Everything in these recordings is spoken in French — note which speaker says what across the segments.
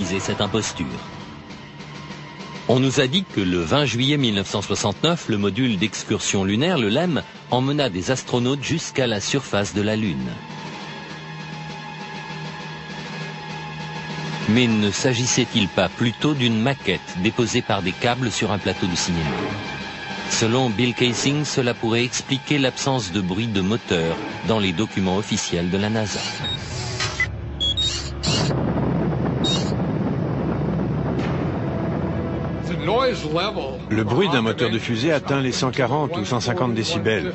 Speaker 1: cette imposture. On nous a dit que le 20 juillet 1969, le module d'excursion lunaire, le LEM, emmena des astronautes jusqu'à la surface de la Lune. Mais ne s'agissait-il pas plutôt d'une maquette déposée par des câbles sur un plateau de cinéma? Selon Bill Kaysing, cela pourrait expliquer l'absence de bruit de moteur dans les documents officiels de la NASA.
Speaker 2: Le bruit d'un moteur de fusée atteint les 140 ou 150 décibels.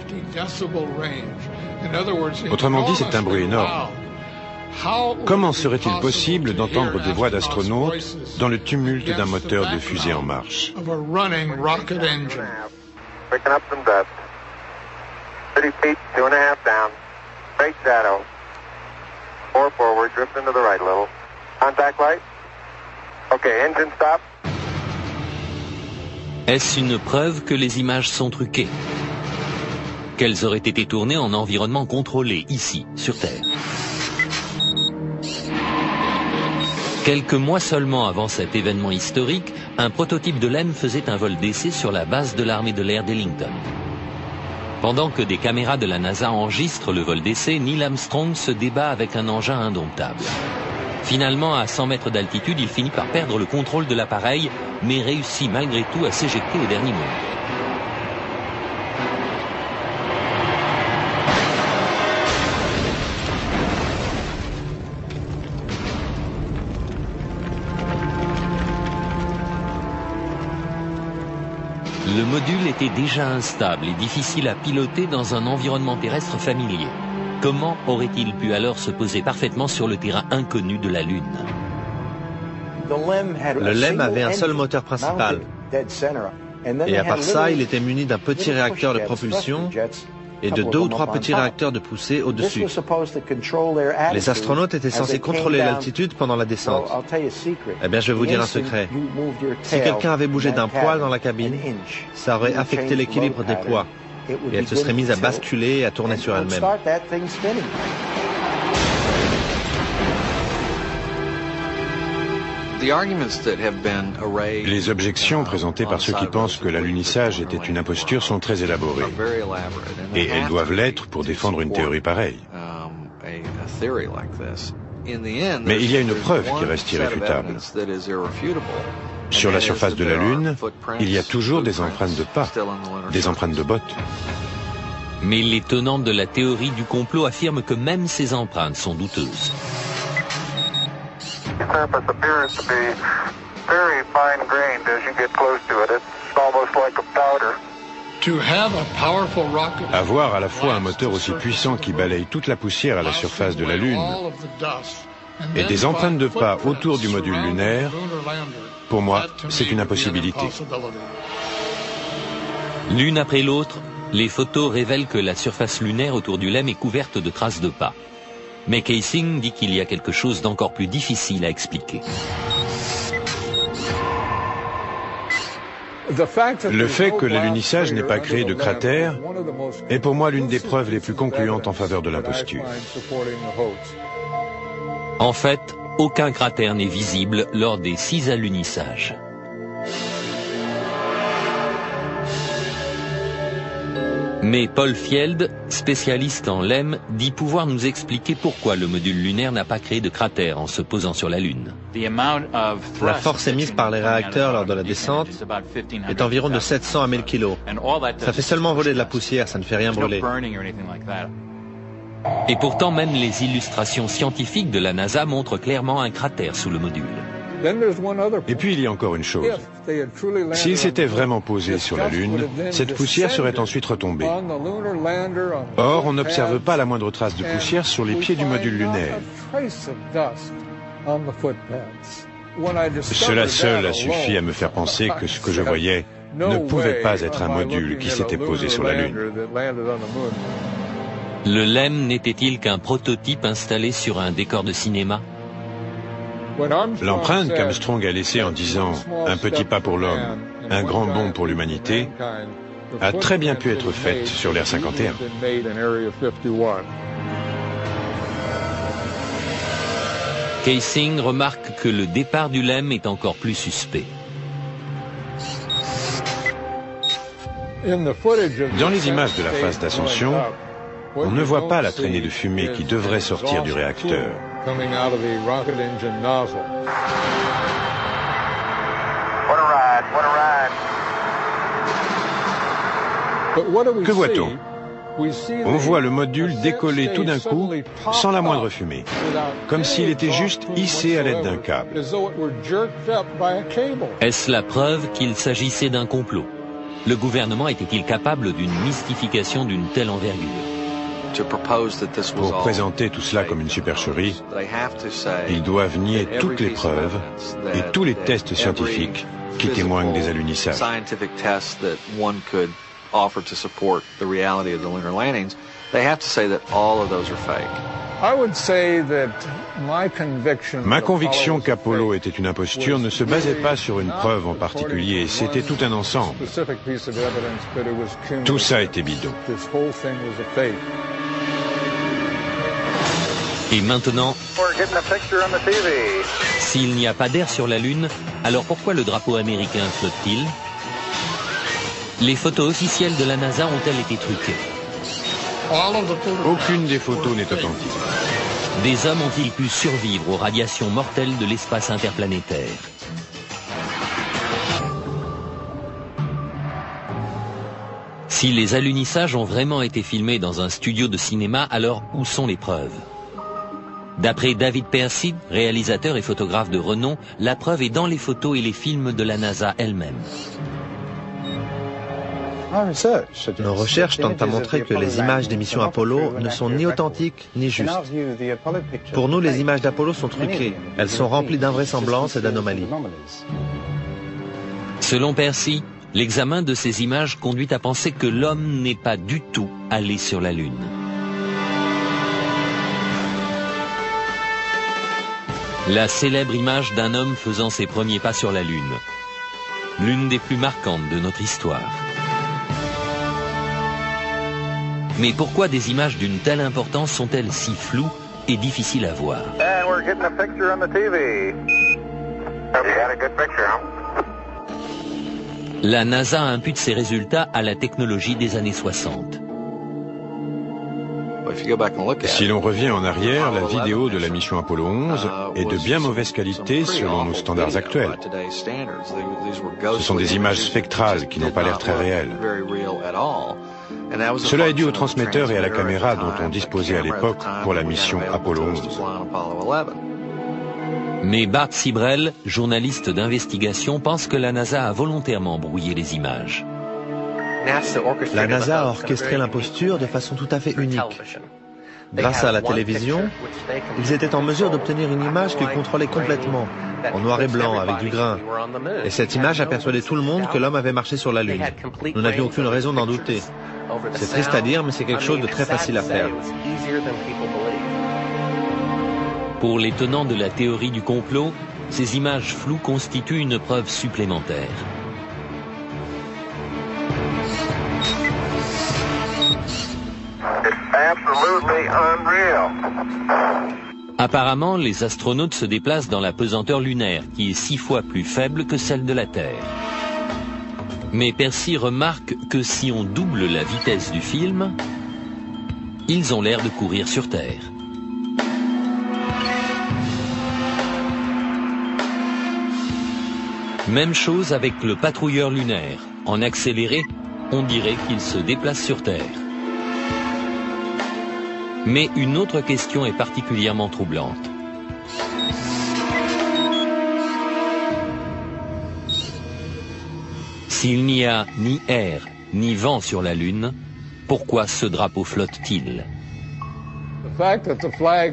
Speaker 2: Autrement dit, c'est un bruit énorme. Comment serait-il possible d'entendre des voix d'astronautes dans le tumulte d'un moteur de fusée en marche?
Speaker 1: Est-ce une preuve que les images sont truquées? Qu'elles auraient été tournées en environnement contrôlé, ici, sur Terre? Quelques mois seulement avant cet événement historique, un prototype de LEM faisait un vol d'essai sur la base de l'armée de l'air d'Ellington. Pendant que des caméras de la NASA enregistrent le vol d'essai, Neil Armstrong se débat avec un engin indomptable. Finalement, à 100 mètres d'altitude, il finit par perdre le contrôle de l'appareil, mais réussit malgré tout à s'éjecter au dernier moment. Le module était déjà instable et difficile à piloter dans un environnement terrestre familier. Comment aurait-il pu alors se poser parfaitement sur le terrain inconnu de la Lune?
Speaker 3: Le LEM avait un seul moteur principal. Et à part ça, il était muni d'un petit réacteur de propulsion et de 2 ou 3 petits réacteurs de poussée au-dessus. Les astronautes étaient censés contrôler l'altitude pendant la descente. Eh bien, je vais vous dire un secret. Si quelqu'un avait bougé d'un poil dans la cabine, ça aurait affecté l'équilibre des poids. Et elle se serait mise à basculer et à tourner sur elle-même.
Speaker 2: Les objections présentées par ceux qui pensent que l'alunissage était une imposture sont très élaborées. Et elles doivent l'être pour défendre une théorie pareille. Mais il y a une preuve qui reste irréfutable. Sur la surface de la Lune, il y a toujours des empreintes de pas, des empreintes de bottes.
Speaker 1: Mais les tenants de la théorie du complot affirment que même ces empreintes sont douteuses.
Speaker 2: Avoir à la fois un moteur aussi puissant qui balaye toute la poussière à la surface de la Lune et des empreintes de pas autour du module lunaire, pour moi, c'est une impossibilité.
Speaker 1: L'une après l'autre, les photos révèlent que la surface lunaire autour du LEM est couverte de traces de pas. Mais Kaysing dit qu'il y a quelque chose d'encore plus difficile à expliquer.
Speaker 2: Le fait que l'alunissage n'ait pas créé de cratère est pour moi l'une des preuves les plus concluantes en faveur de l'imposture.
Speaker 1: En fait, aucun cratère n'est visible lors des 6 alunissages. Mais Paul Fjeld, spécialiste en LEM, dit pouvoir nous expliquer pourquoi le module lunaire n'a pas créé de cratère en se posant sur la Lune.
Speaker 3: La force émise par les réacteurs lors de la descente est environ de 700 à 1000 kg. Ça fait seulement voler de la poussière, ça ne fait rien brûler.
Speaker 1: Et pourtant, même les illustrations scientifiques de la NASA montrent clairement un cratère sous le module.
Speaker 2: Et puis il y a encore une chose. S'il s'était vraiment posé sur la Lune, cette poussière serait ensuite retombée. Or, on n'observe pas la moindre trace de poussière sur les pieds du module lunaire. Cela seul a suffi à me faire penser que ce que je voyais ne pouvait pas être un module qui s'était posé sur la Lune.
Speaker 1: Le LEM n'était-il qu'un prototype installé sur un décor de cinéma?
Speaker 2: L'empreinte qu'Armstrong a laissée en disant « un petit pas pour l'homme, un grand bond pour l'humanité » a très bien pu être faite sur l'Air 51.
Speaker 1: Kaysing remarque que le départ du LEM est encore plus suspect.
Speaker 2: Dans les images de la phase d'ascension, on ne voit pas la traînée de fumée qui devrait sortir du réacteur. Que voit-on? On voit le module décoller tout d'un coup, sans la moindre fumée, comme s'il était juste hissé à l'aide d'un câble.
Speaker 1: Est-ce la preuve qu'il s'agissait d'un complot? Le gouvernement était-il capable d'une mystification d'une telle envergure?
Speaker 2: Pour présenter tout cela comme une supercherie, ils doivent nier toutes les preuves et tous les tests scientifiques qui témoignent des alunisages. Ma conviction qu'Apollo était une imposture ne se basait pas sur une preuve en particulier, c'était tout un ensemble. Tout ça était bidon.
Speaker 1: Et maintenant, s'il n'y a pas d'air sur la Lune, alors pourquoi le drapeau américain flotte-t-il? Les photos officielles de la NASA ont-elles été truquées?
Speaker 2: Aucune des photos n'est authentique.
Speaker 1: Des hommes ont-ils pu survivre aux radiations mortelles de l'espace interplanétaire? Si les alunissages ont vraiment été filmés dans un studio de cinéma, alors où sont les preuves? D'après David Percy, réalisateur et photographe de renom, la preuve est dans les photos et les films de la NASA elle-même.
Speaker 3: Nos recherches tentent à montrer que les images des missions Apollo ne sont ni authentiques ni justes. Pour nous, les images d'Apollo sont truquées. Elles sont remplies d'invraisemblances et d'anomalies.
Speaker 1: Selon Percy, l'examen de ces images conduit à penser que l'homme n'est pas du tout allé sur la Lune. La célèbre image d'un homme faisant ses premiers pas sur la Lune. L'une des plus marquantes de notre histoire. Mais pourquoi des images d'une telle importance sont-elles si floues et difficiles à voir? La NASA impute ses résultats à la technologie des années 60.
Speaker 2: Si l'on revient en arrière, la vidéo de la mission Apollo 11 est de bien mauvaise qualité selon nos standards actuels. Ce sont des images spectrales qui n'ont pas l'air très réelles. Cela est dû au transmetteur et à la caméra dont on disposait à l'époque pour la mission Apollo 11.
Speaker 1: Mais Bart Sibrel, journaliste d'investigation, pense que la NASA a volontairement brouillé les images.
Speaker 3: La NASA a orchestré l'imposture de façon tout à fait unique. Grâce à la télévision, ils étaient en mesure d'obtenir une image qu'ils contrôlaient complètement, en noir et blanc, avec du grain. Et cette image a persuadé tout le monde que l'homme avait marché sur la Lune. Nous n'avions aucune raison d'en douter. C'est triste à dire, mais c'est quelque chose de très facile à faire.
Speaker 1: Pour les tenants de la théorie du complot, ces images floues constituent une preuve supplémentaire. Apparemment, les astronautes se déplacent dans la pesanteur lunaire, qui est 6 fois plus faible que celle de la Terre. Mais Percy remarque que si on double la vitesse du film, ils ont l'air de courir sur Terre. Même chose avec le patrouilleur lunaire. En accéléré, on dirait qu'il se déplace sur Terre. Mais une autre question est particulièrement troublante. S'il n'y a ni air, ni vent sur la Lune, pourquoi ce drapeau flotte-t-il?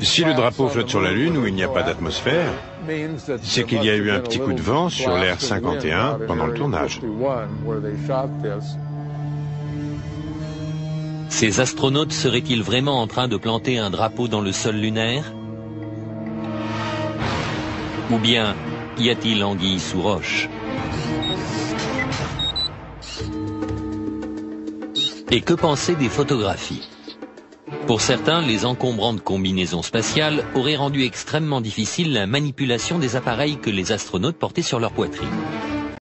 Speaker 2: Si le drapeau flotte sur la Lune où il n'y a pas d'atmosphère, c'est qu'il y a eu un petit coup de vent sur l'Air 51 pendant le tournage.
Speaker 1: Ces astronautes seraient-ils vraiment en train de planter un drapeau dans le sol lunaire? Ou bien y a-t-il anguille sous roche? Et que penser des photographies? Pour certains, les encombrantes combinaisons spatiales auraient rendu extrêmement difficile la manipulation des appareils que les astronautes portaient sur leur poitrine.